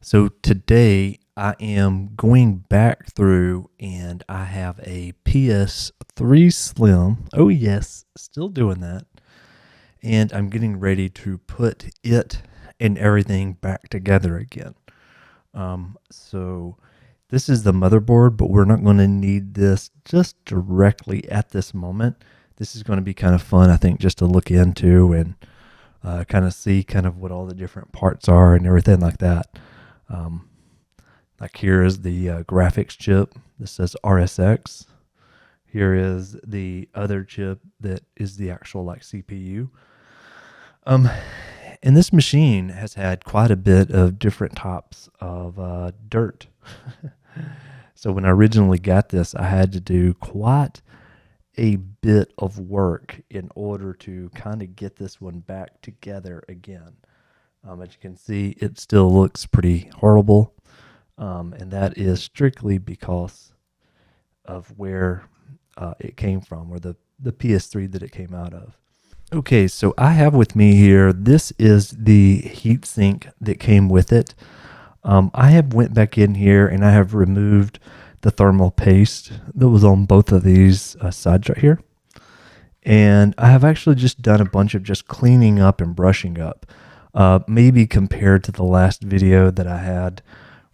So today I am going back through and I have a PS3 Slim. Oh, yes, still doing that. And I'm getting ready to put it and everything back together again. So this is the motherboard, but we're not going to need this just directly at this moment. This is going to be kind of fun, I think, just to look into and kind of see kind of what all the different parts are and everything like that. Um, like here is the graphics chip. This says RSX. Here is the other chip that is the actual like CPU. And this machine has had quite a bit of different types of dirt. So when I originally got this, I had to do quite a bit of work in order to kind of get this one back together again. As you can see, it still looks pretty horrible. And that is strictly because of where it came from, or the PS3 that it came out of. Okay, so I have with me here, this is the heatsink that came with it. I have went back in here and I have removed the thermal paste that was on both of these sides right here. And I have actually just done a bunch of just cleaning up and brushing up. Maybe compared to the last video that I had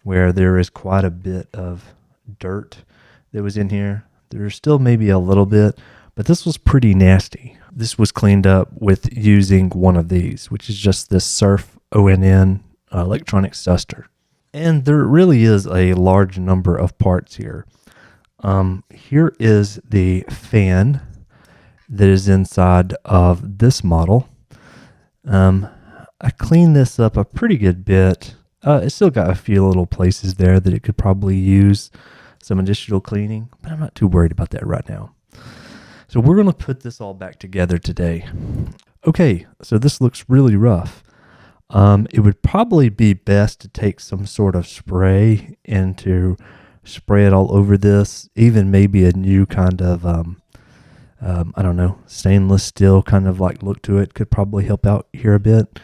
where there is quite a bit of dirt that was in here. There's still maybe a little bit, but this was pretty nasty. This was cleaned up with using one of these, which is just this Surf ONN electronics duster. And there really is a large number of parts here. Here is the fan that is inside of this model. I cleaned this up a pretty good bit. It's still got a few little places there that it could probably use some additional cleaning, but I'm not too worried about that right now. So we're going to put this all back together today. Okay, so this looks really rough. It would probably be best to take some sort of spray and to spray it all over this, even maybe a new kind of, I don't know, stainless steel kind of like look to it could probably help out here a bit.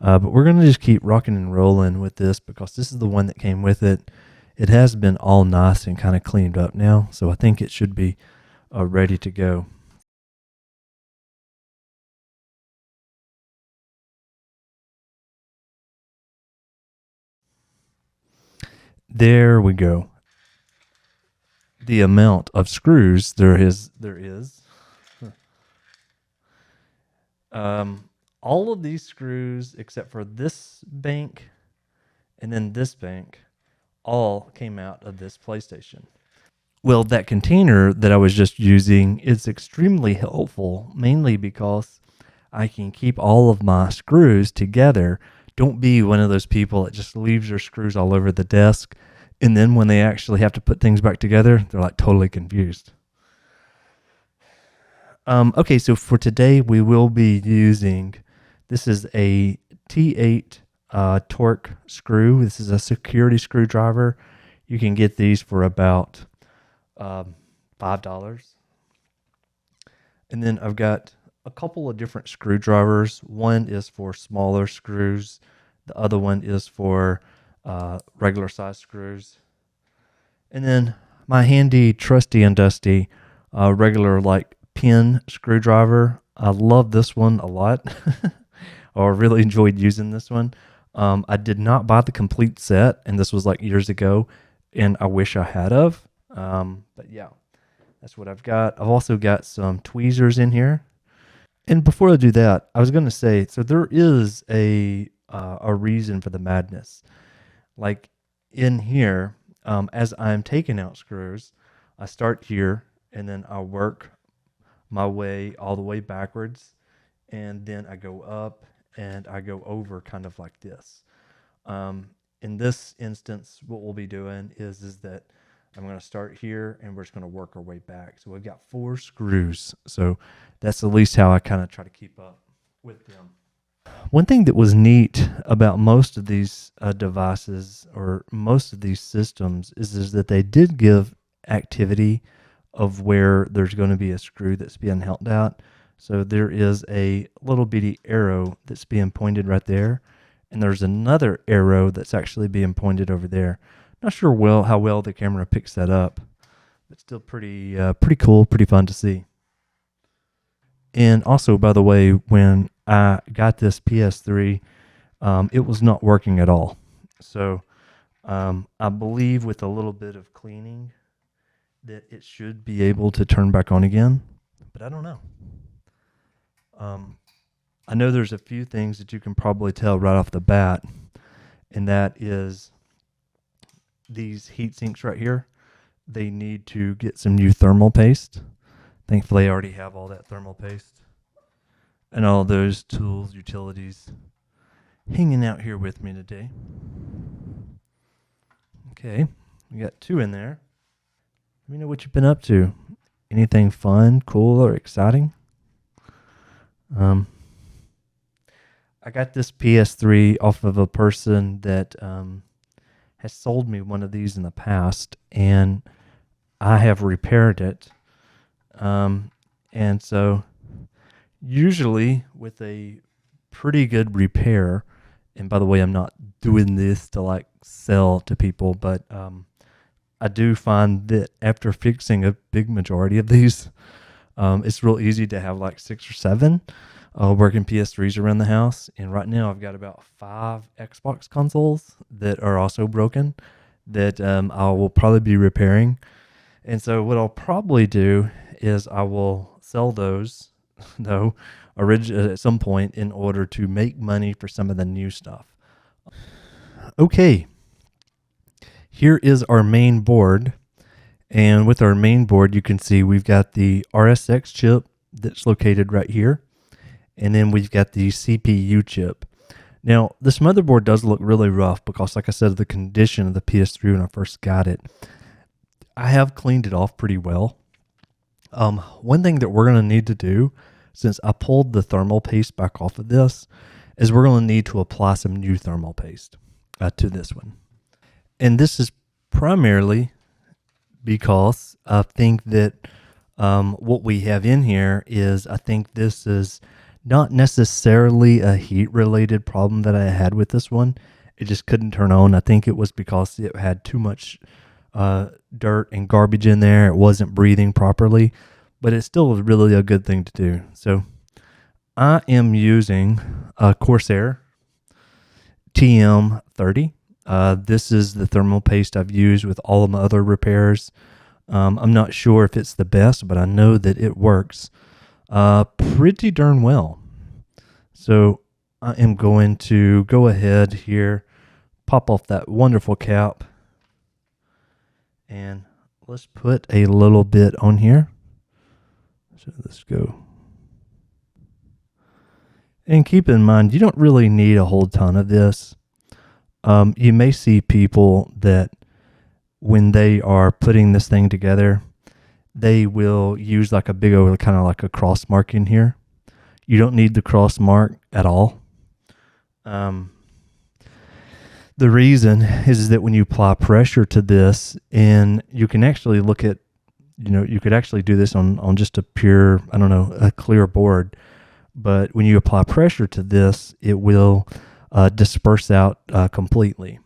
But we're going to just keep rocking and rolling with this because this is the one that came with it. It has been all nice and kind of cleaned up now, so I think it should be ready to go. There we go. The amount of screws there is. All of these screws, except for this bank and then this bank, all came out of this PlayStation. Well, that container that I was just using is extremely helpful, mainly because I can keep all of my screws together. Don't be one of those people that just leaves their screws all over the desk, and then when they actually have to put things back together, they're like totally confused. Okay, so for today, we will be using, this is a T8 torque screw. This is a security screwdriver. You can get these for about $5. And then I've got a couple of different screwdrivers. One is for smaller screws. The other one is for regular size screws. And then my handy, trusty and dusty regular like pin screwdriver. I love this one a lot. Or really enjoyed using this one. I did not buy the complete set, and this was like years ago, and I wish I had of. But yeah, that's what I've got. I've also got some tweezers in here. And before I do that, I was going to say, so there is a reason for the madness. Like in here, as I'm taking out screws, I start here and then I work my way all the way backwards, and then I go up and I go over kind of like this. In this instance, what we'll be doing is that I'm going to start here and we're just going to work our way back. So we've got 4 screws. So that's at least how I kind of try to keep up with them. One thing that was neat about most of these devices or most of these systems is that they did give activity of where there's going to be a screw that's being held out. So there is a little bitty arrow that's being pointed right there. and there's another arrow that's actually being pointed over there. Not sure how well the camera picks that up, but still pretty cool, pretty fun to see. And also, by the way, when I got this PS3, it was not working at all. So I believe with a little bit of cleaning that it should be able to turn back on again, but I don't know. I know there's a few things that you can probably tell right off the bat, and that is these heat sinks right here. They need to get some new thermal paste. Thankfully, I already have all that thermal paste and all those tools, utilities hanging out here with me today. Okay, we got 2 in there. Let me know what you've been up to. Anything fun, cool, or exciting? I got this PS3 off of a person that has sold me one of these in the past, and I have repaired it. And so usually with a pretty good repair, and by the way, I'm not doing this to like sell to people, but I do find that after fixing a big majority of these, it's real easy to have like 6 or 7 working PS3s around the house. And right now I've got about 5 Xbox consoles that are also broken that I will probably be repairing. And so what I'll probably do is I will sell those though at some point in order to make money for some of the new stuff. Okay, here is our main board. And with our main board, you can see we've got the RSX chip that's located right here. And then we've got the CPU chip. Now, this motherboard does look really rough because, like I said, of the condition of the PS3 when I first got it. I have cleaned it off pretty well. One thing that we're going to need to do, since I pulled the thermal paste back off of this, is we're going to need to apply some new thermal paste to this one. And this is primarily because I think that what we have in here is, I think this is not necessarily a heat-related problem that I had with this one. It just couldn't turn on. I think it was because it had too much dirt and garbage in there. It wasn't breathing properly, but it still was really a good thing to do. So I am using a Corsair TM30. This is the thermal paste I've used with all of my other repairs. I'm not sure if it's the best, but I know that it works pretty darn well. So I am going to go ahead here, pop off that wonderful cap, and let's put a little bit on here. So let's go. And keep in mind, you don't really need a whole ton of this. You may see people that when they are putting this thing together, they will use like a big old kind of like a cross mark in here. You don't need the cross mark at all. The reason is that when you apply pressure to this, and you can actually look at, you could actually do this on just a pure, a clear board. But when you apply pressure to this, it will disperse out completely.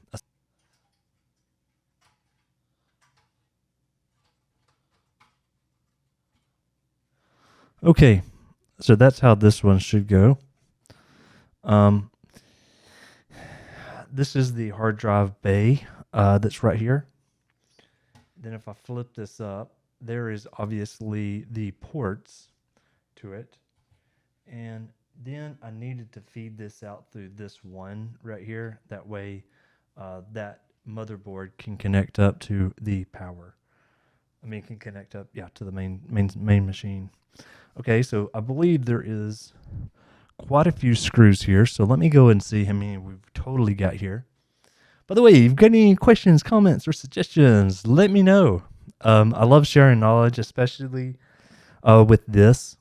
Okay, so that's how this one should go. This is the hard drive bay that's right here. Then if I flip this up, there is obviously the ports to it. And then I needed to feed this out through this one right here. That way that motherboard can connect up to the power. Can connect up, to the main machine. Okay, so I believe there is quite a few screws here. So let me go and see how many we've totally got here. By the way, if you've got any questions, comments, or suggestions, let me know. I love sharing knowledge, especially with this.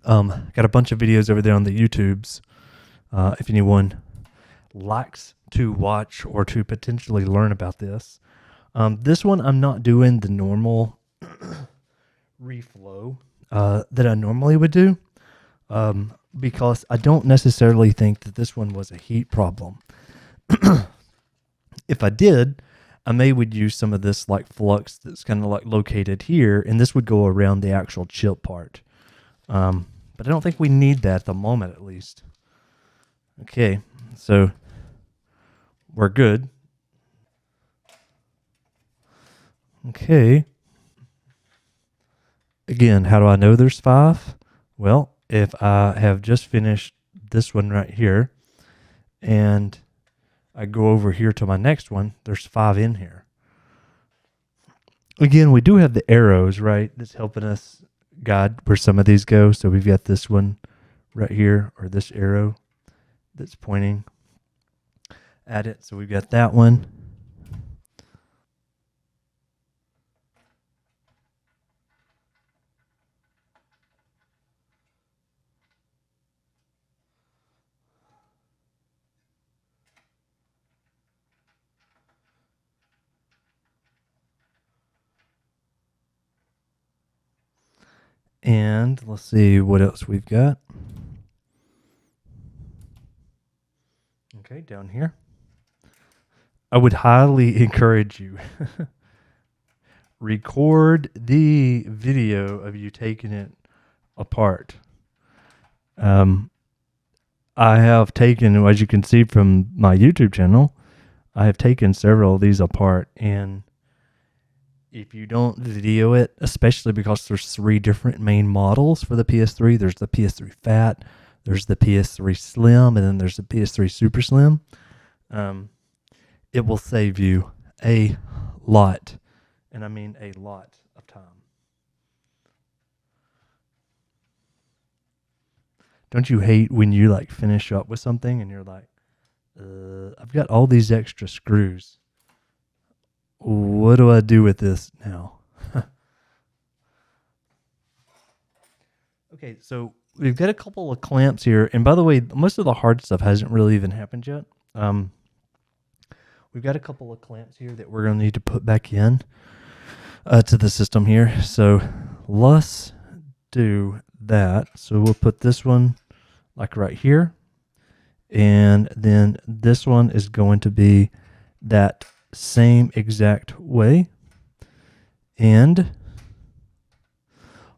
Got a bunch of videos over there on the YouTubes. If anyone likes to watch or to potentially learn about this. This one, I'm not doing the normal reflow that I normally would do. because I don't necessarily think that this one was a heat problem. If I did, I may would use some of this like flux that's kind of like located here, and this would go around the actual chip part. But I don't think we need that at the moment, at least. Okay, so we're good. Okay. Again, how do I know there's 5? Well, if I have just finished this one right here, and I go over here to my next one, there's 5 in here. Again, we do have the arrows, right? That's helping us guide where some of these go. So we've got this one right here, or this arrow that's pointing at it. So we've got that one. And let's see what else we've got. Okay, down here. I would highly encourage you record the video of you taking it apart. I have taken, as you can see from my YouTube channel, I have taken several of these apart, and if you don't video it, especially because there's 3 different main models for the PS3, there's the PS3 Fat, there's the PS3 Slim, and then there's the PS3 Super Slim. It will save you a lot, and I mean a lot of time. Don't you hate when you like finish up with something and you're like, I've got all these extra screws. What do I do with this now? Okay, so we've got a couple of clamps here. And by the way, most of the hard stuff hasn't really even happened yet. We've got a couple of clamps here that we're going to need to put back in to the system here. So let's do that. So we'll put this one like right here. And then this one is going to be that same exact way. And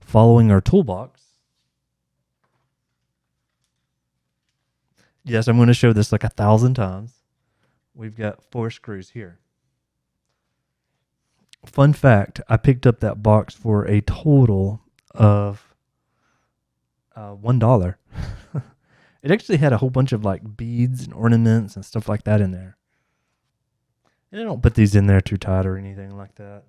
following our toolbox. Yes, I'm going to show this like 1,000 times. We've got 4 screws here. Fun fact, I picked up that box for a total of $1. It actually had a whole bunch of like beads and ornaments and stuff like that in there. And I don't put these in there too tight or anything like that.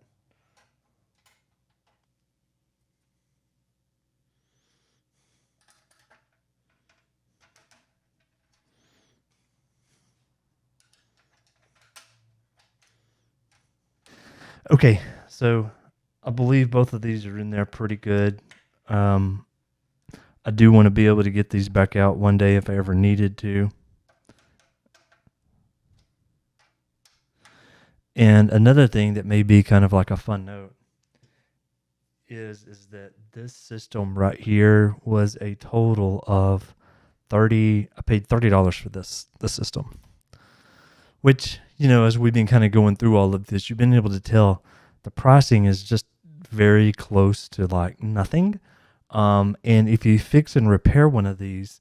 Okay, so I believe both of these are in there pretty good. I do want to be able to get these back out one day if I ever needed to. And another thing that may be kind of like a fun note is that this system right here was a total of I paid $30 for this system. Which, you know, as we've been kind of going through all of this, you've been able to tell the pricing is just very close to like nothing. And if you fix and repair one of these,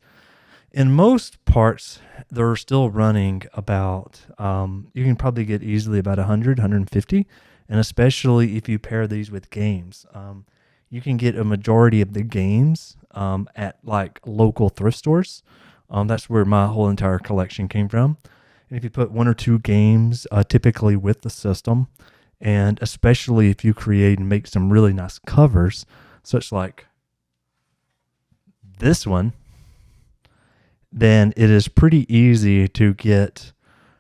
in most parts, they're still running about, you can probably get easily about 100, 150. And especially if you pair these with games, you can get a majority of the games at like local thrift stores. That's where my whole entire collection came from. And if you put 1 or 2 games, typically with the system, and especially if you create and make some really nice covers, such like this one, then it is pretty easy to get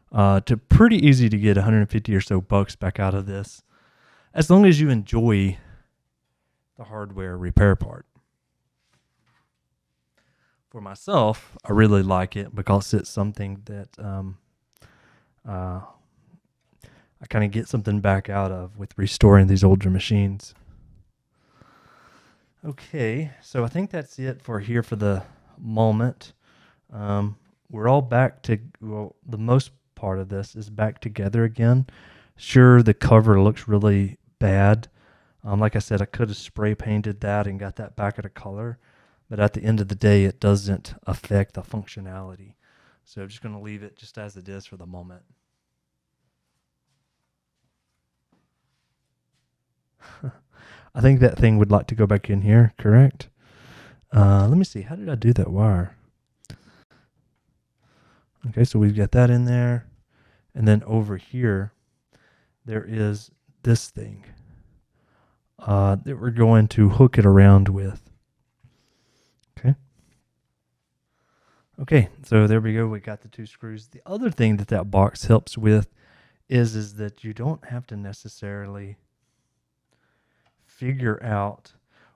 150 or so bucks back out of this, as long as you enjoy the hardware repair part. For myself, I really like it because it's something that I kind of get something back out of with restoring these older machines. Okay, so I think that's it for here for the moment. We're all back to, well, the most part of this is back together again. Sure, the cover looks really bad. Like I said, I could have spray painted that and got that back at a color, but at the end of the day, it doesn't affect the functionality. So I'm just going to leave it just as it is for the moment. I think that thing would like to go back in here, correct? Let me see. How did I do that wire? Okay, so we've got that in there. And then over here, there is this thing that we're going to hook it around with. Okay. Okay, so there we go. We got the 2 screws. The other thing that that box helps with is that you don't have to necessarily figure out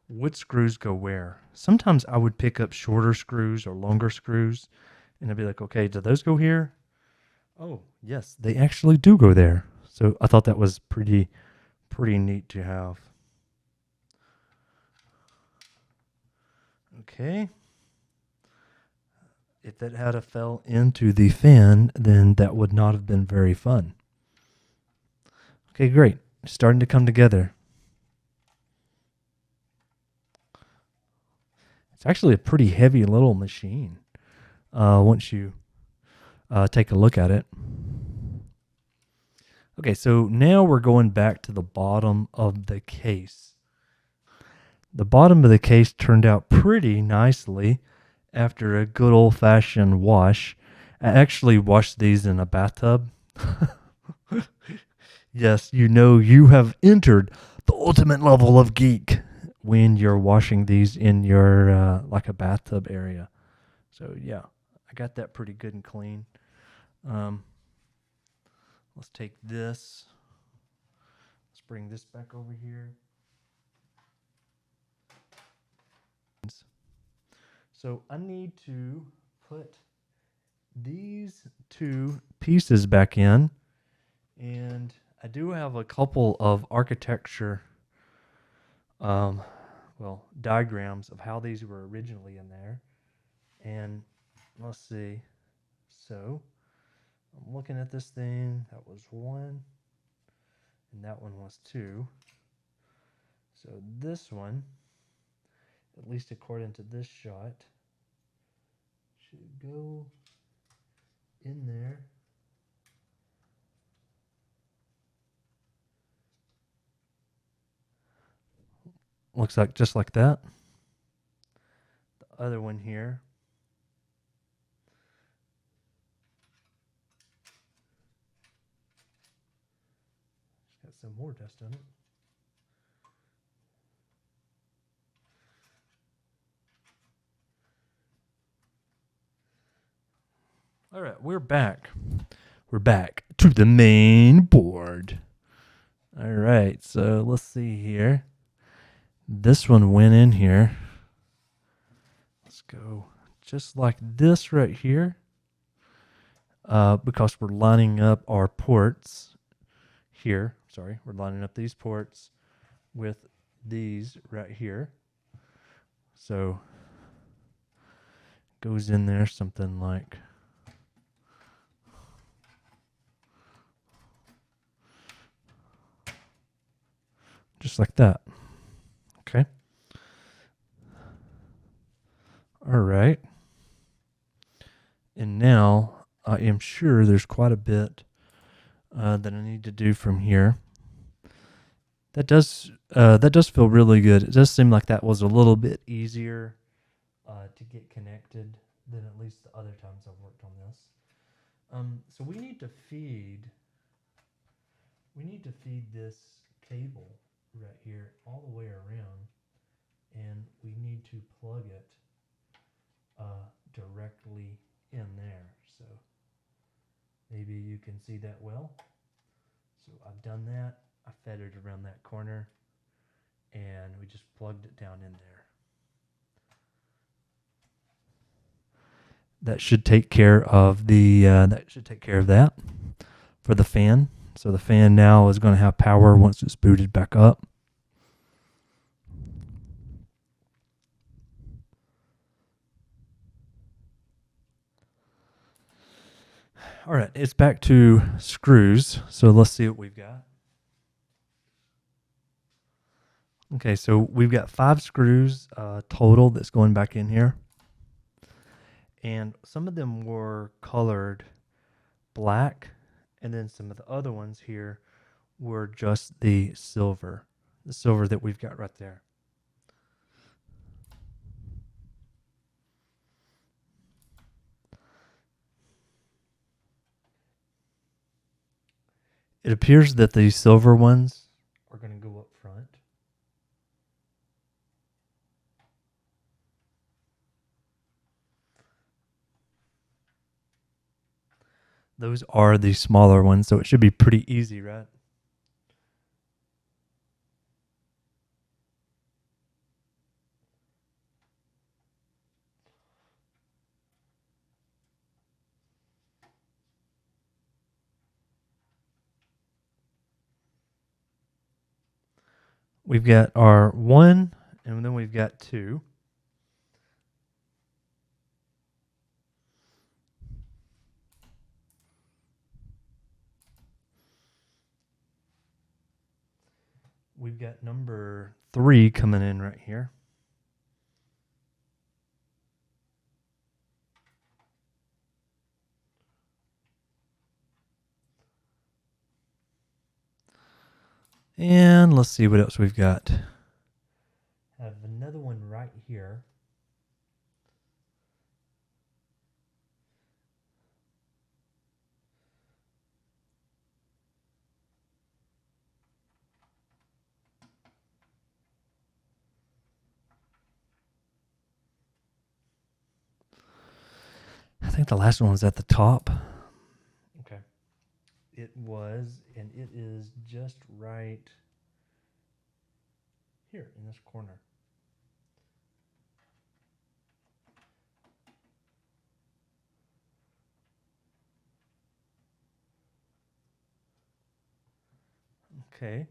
which screws go where. Sometimes I would pick up shorter screws or longer screws, and I'd be like, okay, do those go here? Oh, yes, they actually do go there. So I thought that was pretty neat to have. Okay. If that had fell into the fan, then that would not have been very fun. Okay, great. It's starting to come together. It's actually a pretty heavy little machine once you take a look at it. Okay, so now we're going back to the bottom of the case. The bottom of the case turned out pretty nicely after a good old-fashioned wash. I actually washed these in a bathtub. Yes, you know you have entered the ultimate level of geek when you're washing these in your like a bathtub area. So yeah, I got that pretty good and clean. Let's take this. Let's bring this back over here. So I need to put these 2 pieces back in, and I do have a couple of architecture diagrams of how these were originally in there. And let's see. So I'm looking at this thing. That was 1, and that one was 2. So this one, at least according to this shot, should go in there. Looks like just like that. The other one here. It's got some more dust on it. All right, we're back. We're back to the main board. All right, so let's see here. This one went in here. Let's go just like this right here. Because we're lining up our ports here. Sorry, we're lining up these ports with these right here. So goes in there something like just like that. Okay. All right. And now I am sure there's quite a bit that I need to do from here. That does feel really good. It does seem like that was a little bit easier to get connected than at least the other times I've worked on this. So we need to feed this cable right here all the way around, and we need to plug it directly in there. So maybe you can see that well. So I've done that. I fed it around that corner, and we just plugged it down in there. That should take care of that for the fan. So the fan now is going to have power once it's booted back up. All right, it's back to screws. So let's see what we've got. Okay, so we've got 5 screws total that's going back in here. And some of them were colored black, and then some of the other ones here were just the silver that we've got right there. It appears that the silver ones are going to go up front. Those are the smaller ones, so it should be pretty easy, right? We've got our 1, and then we've got 2. We've got number 3 coming in right here. And let's see what else we've got. I have another one right here. I think the last one was at the top. Okay. It was, and it is just right here in this corner. Okay.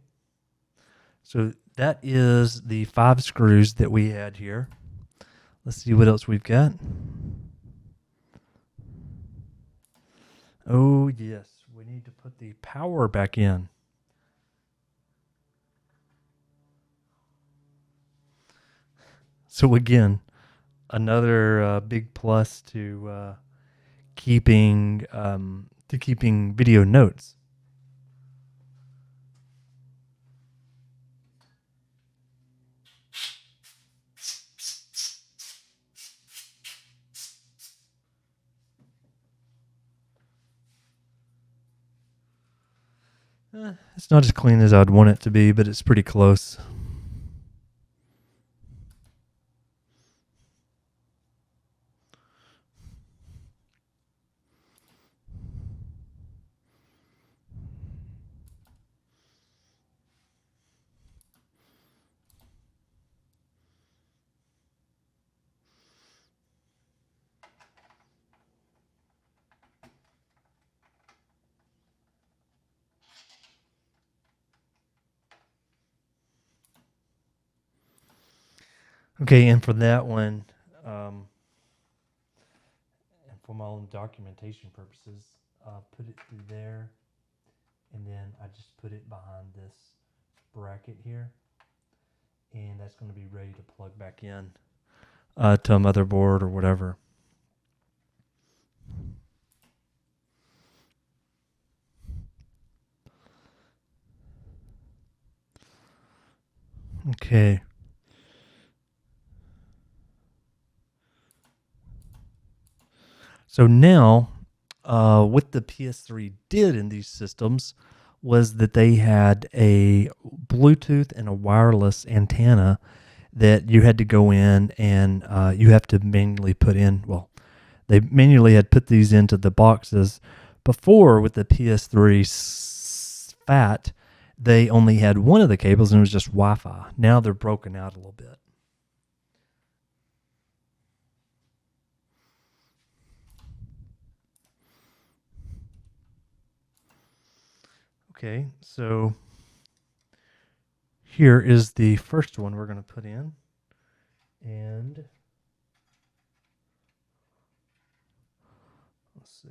So that is the 5 screws that we had here. Let's see what else we've got. Oh, yes. We need to put the power back in. So again, another big plus to keeping video notes. It's not as clean as I'd want it to be, but it's pretty close. Okay, and for that one, and for my own documentation purposes, put it through there, and then I just put it behind this bracket here, and that's going to be ready to plug back in to a motherboard or whatever. Okay. So now, what the PS3 did in these systems was that they had a Bluetooth and a wireless antenna that you had to go in and you have to manually put in. Well, they manually had put these into the boxes. Before, with the PS3 Fat, they only had one of the cables and it was just Wi-Fi. Now they're broken out a little bit. Okay, so here is the first one we're going to put in. And let's see.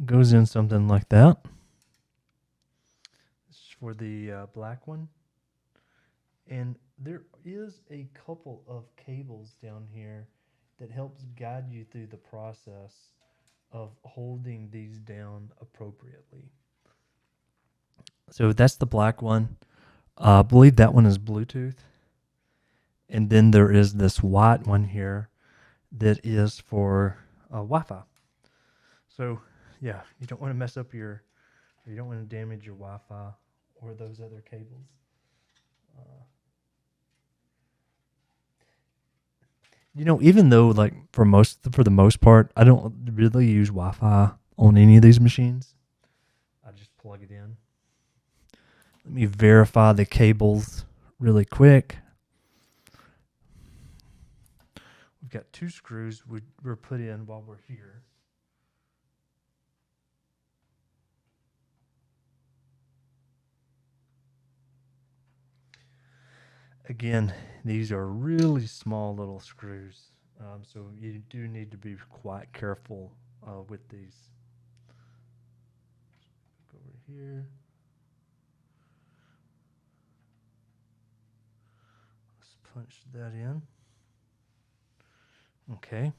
goes in something like that. This is for the black one. And there is a couple of cables down here that helps guide you through the process of holding these down appropriately. So that's the black one. I believe that one is Bluetooth. And then there is this white one here that is for Wi-Fi. So yeah, you don't want to mess up you don't want to damage your Wi-Fi or those other cables. Even though like for the most part, I don't really use Wi-Fi on any of these machines. I just plug it in. Let me verify the cables really quick. We've got 2 screws were put in while we're here. Again, these are really small little screws, so you do need to be quite careful with these. Go over here. Let's punch that in. Okay.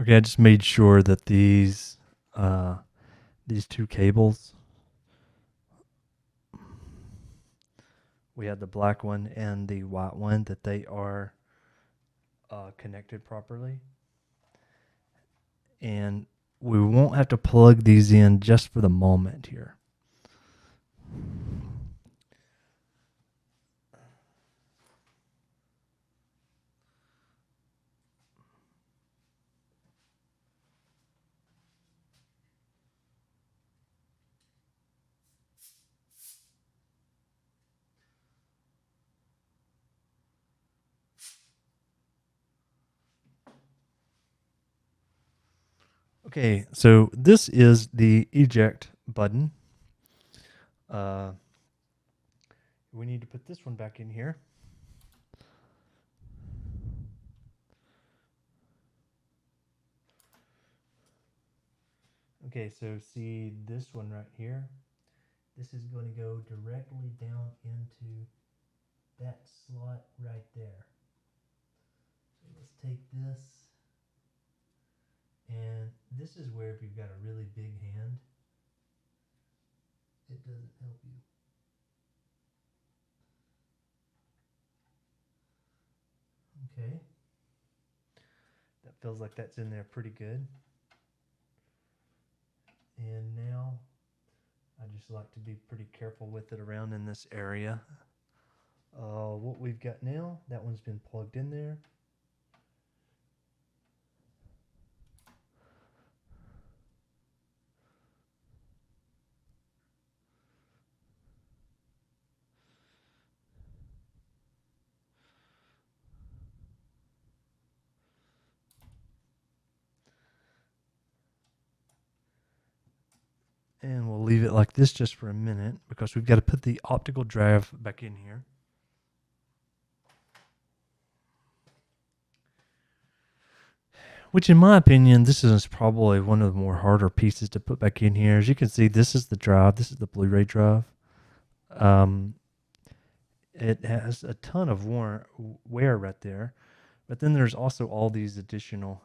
Okay, I just made sure that these 2 cables, we had the black one and the white one, that they are connected properly. And we won't have to plug these in just for the moment here. Okay, so this is the eject button. We need to put this one back in here. Okay, so see this one right here? This is going to go directly down into that slot right there. So let's take this. And this is where if you've got a really big hand, it doesn't help you. Okay. That feels like that's in there pretty good. And now I just like to be pretty careful with it around in this area. What we've got now, that one's been plugged in there. And we'll leave it like this just for a minute because we've got to put the optical drive back in here. Which in my opinion, this is probably one of the more harder pieces to put back in here. As you can see, this is the drive. This is the Blu-ray drive. It has a ton of wear right there. But then there's also all these additional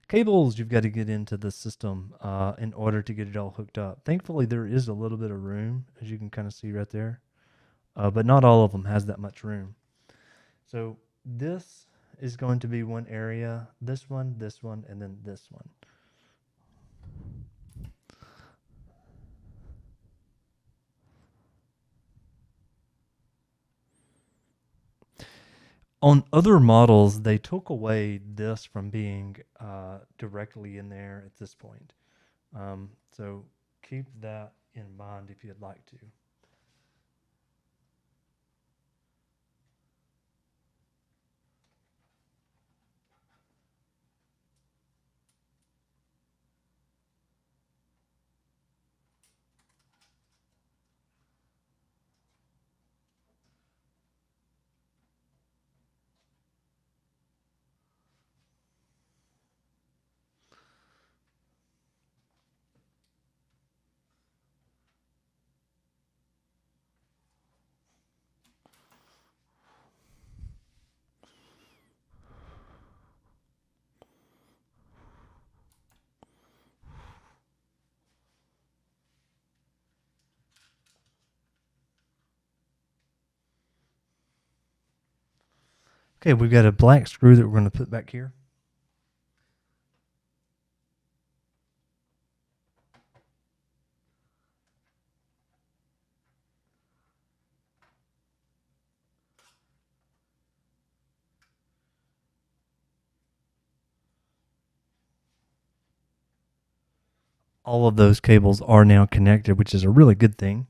cables you've got to get into the system in order to get it all hooked up. Thankfully, there is a little bit of room, as you can kind of see right there. But not all of them has that much room. So this is going to be one area. This one, and then this one. On other models, they took away this from being directly in there at this point. So keep that in mind if you'd like to. Okay, we've got a black screw that we're going to put back here. All of those cables are now connected, which is a really good thing.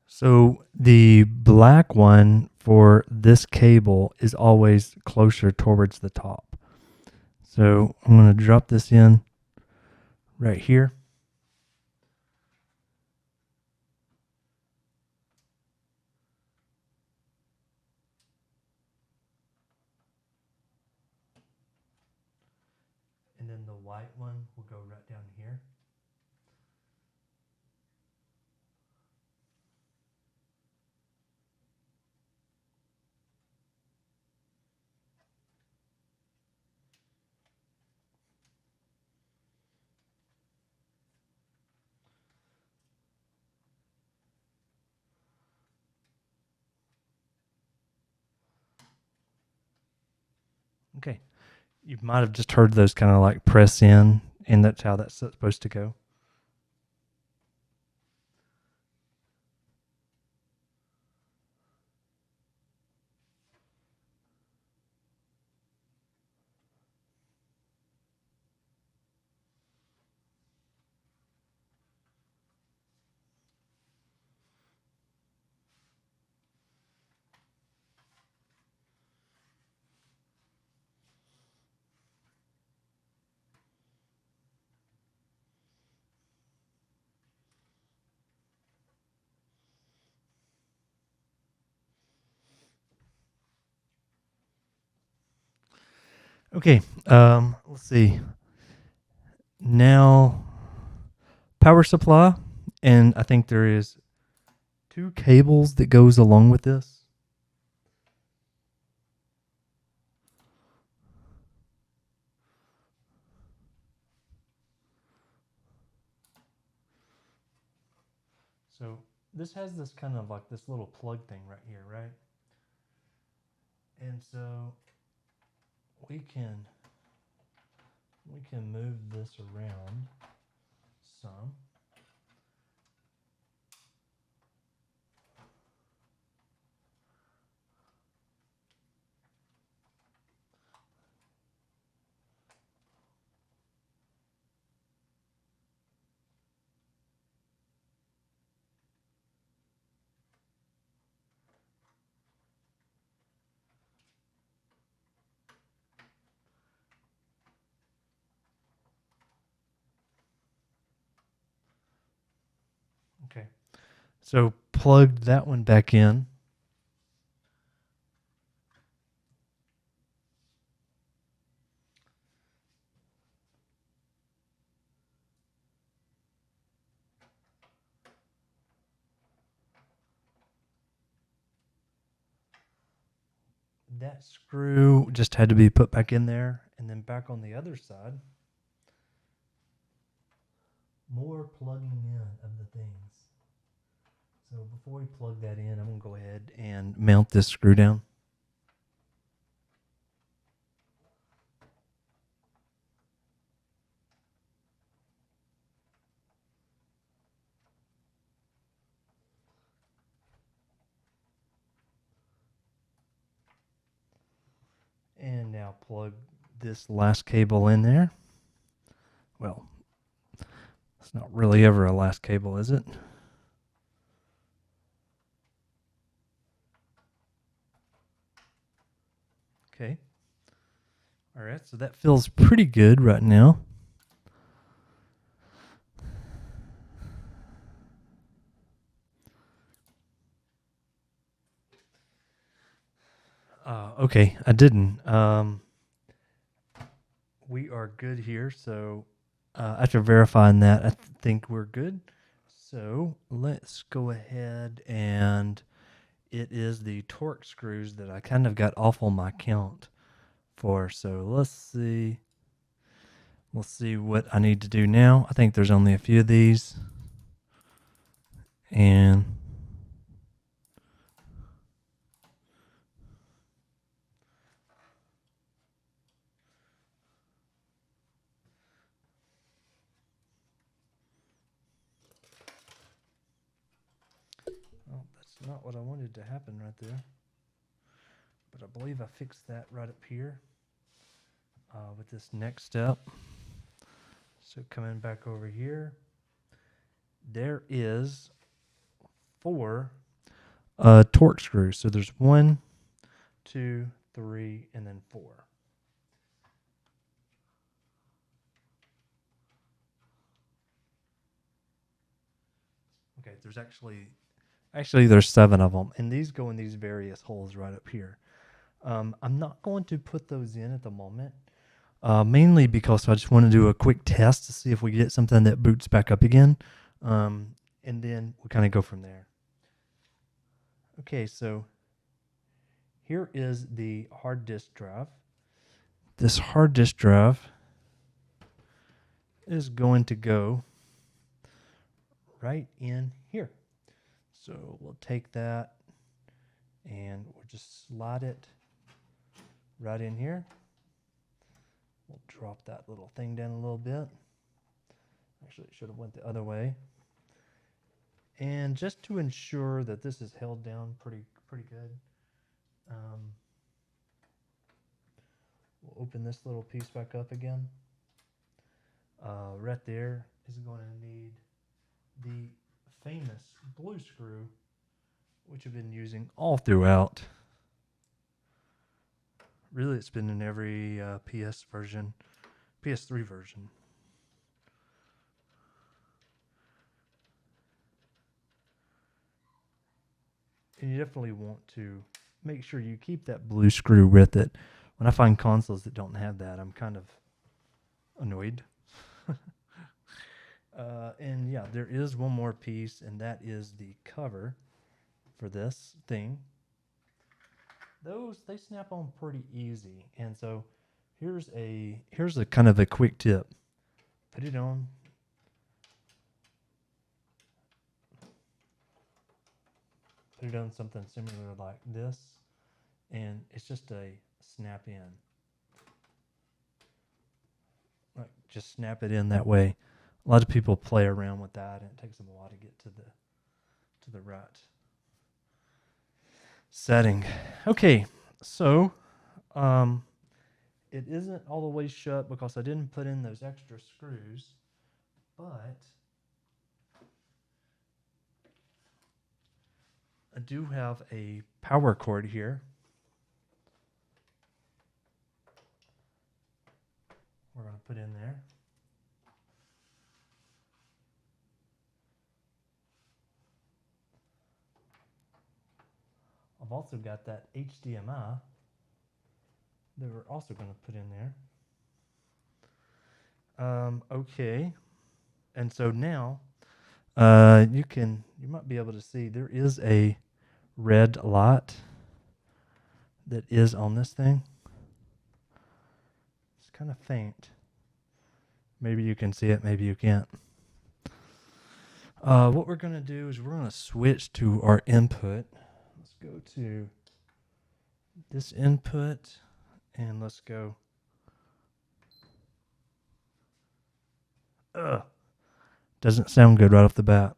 So the black one for this cable is always closer towards the top. So I'm going to drop this in right here. And then the white one will go right down here. Okay. You might have just heard those kind of like press in, and that's how that's supposed to go. Okay. Let's see. Now, power supply, and I think there is 2 cables that goes along with this. So this has this kind of like this little plug thing right here, right? And so we can move this around some. Okay. So plugged that one back in. That screw just had to be put back in there, and then back on the other side. More plugging in of the things. So before we plug that in, I'm going to go ahead and mount this screw down. And now plug this last cable in there. Well, it's not really ever a last cable, is it? Okay. All right, so that feels pretty good right now. Okay, I didn't. We are good here, so after verifying that, I think we're good. So let's go ahead, and it is the torque screws that I kind of got off on my count for. So let's see. We'll see what I need to do now. I think there's only a few of these. And oh, that's not what I wanted to happen right there. But I believe I fixed that right up here with this next step. So coming back over here, there is 4 torque screws. So there's 1, 2, 3, and then 4. Okay, there's actually there's 7 of them, and these go in these various holes right up here. I'm not going to put those in at the moment, mainly because I just want to do a quick test to see if we get something that boots back up again, and then we'll kind of go from there. Okay, so here is the hard disk drive. This hard disk drive is going to go right in here. So we'll take that and we'll just slide it right in here. We'll drop that little thing down a little bit. Actually, it should have went the other way. And just to ensure that this is held down pretty good, we'll open this little piece back up again. Right there is going to need the famous blue screw, which I've been using all throughout. Really, it's been in every PS3 version. And you definitely want to make sure you keep that blue screw with it. When I find consoles that don't have that, I'm kind of annoyed. And yeah, there is one more piece, and that is the cover for this thing. Those, they snap on pretty easy. And so here's a kind of a quick tip. Put it on. Put it on something similar like this, and it's just a snap in. Like, just snap it in that way. A lot of people play around with that, and it takes them a while to get to the right setting. Okay, so it isn't all the way shut because I didn't put in those extra screws, but I do have a power cord here. We're going to put in there. also got that HDMI that we're also going to put in there. Okay. And so now you might be able to see there is a red light that is on this thing. It's kind of faint. Maybe you can see it, maybe you can't. What we're going to do is we're going to switch to our input. Let's go to this input and let's go. Doesn't sound good right off the bat.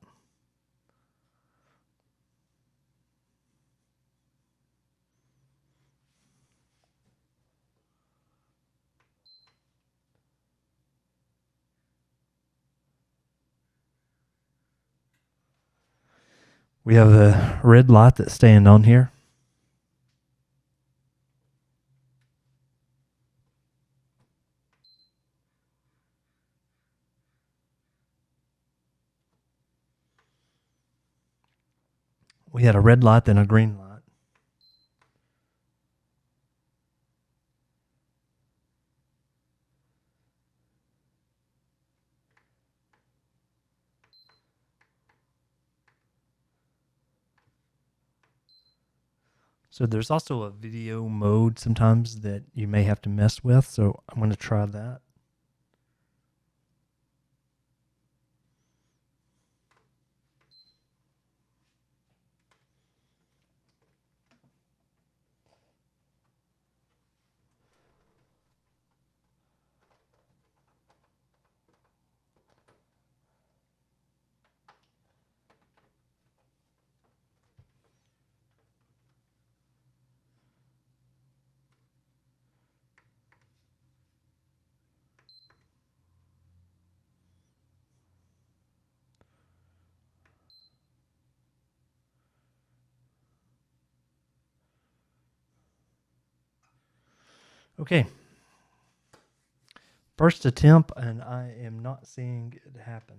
We have a red light that's staying on here. We had a red light, then a green light. So there's also a video mode sometimes that you may have to mess with. So I'm going to try that. Okay. First attempt, and I am not seeing it happen.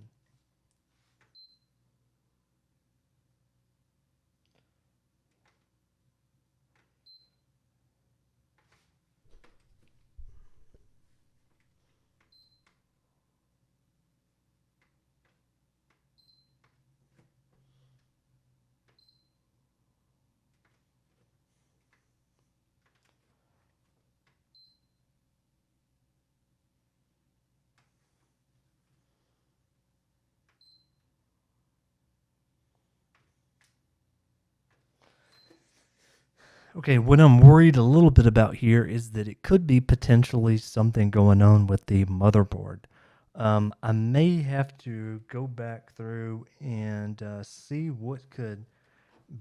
Okay, what I'm worried a little bit about here is that it could be potentially something going on with the motherboard. I may have to go back through and see what could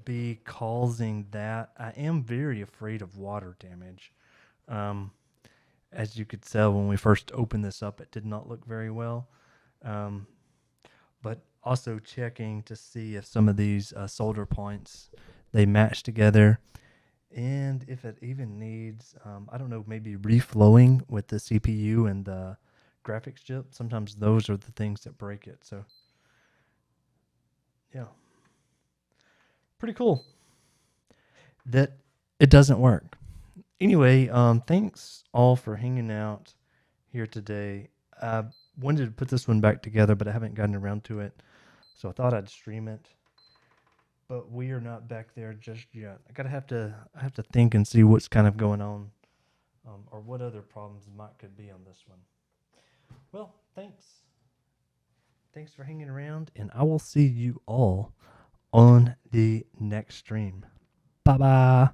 be causing that. I am very afraid of water damage. Um, as you could tell when we first opened this up, it did not look very well. But also checking to see if some of these solder points, they match together. And if it even needs, I don't know, maybe reflowing with the CPU and the graphics chip. Sometimes those are the things that break it. So, yeah. Pretty cool that it doesn't work. Anyway, thanks all for hanging out here today. I wanted to put this one back together, but I haven't gotten around to it. So I thought I'd stream it. But we are not back there just yet. I have to think and see what's kind of going on, or what other problems could be on this one. Well, thanks for hanging around, and I will see you all on the next stream. Bye bye.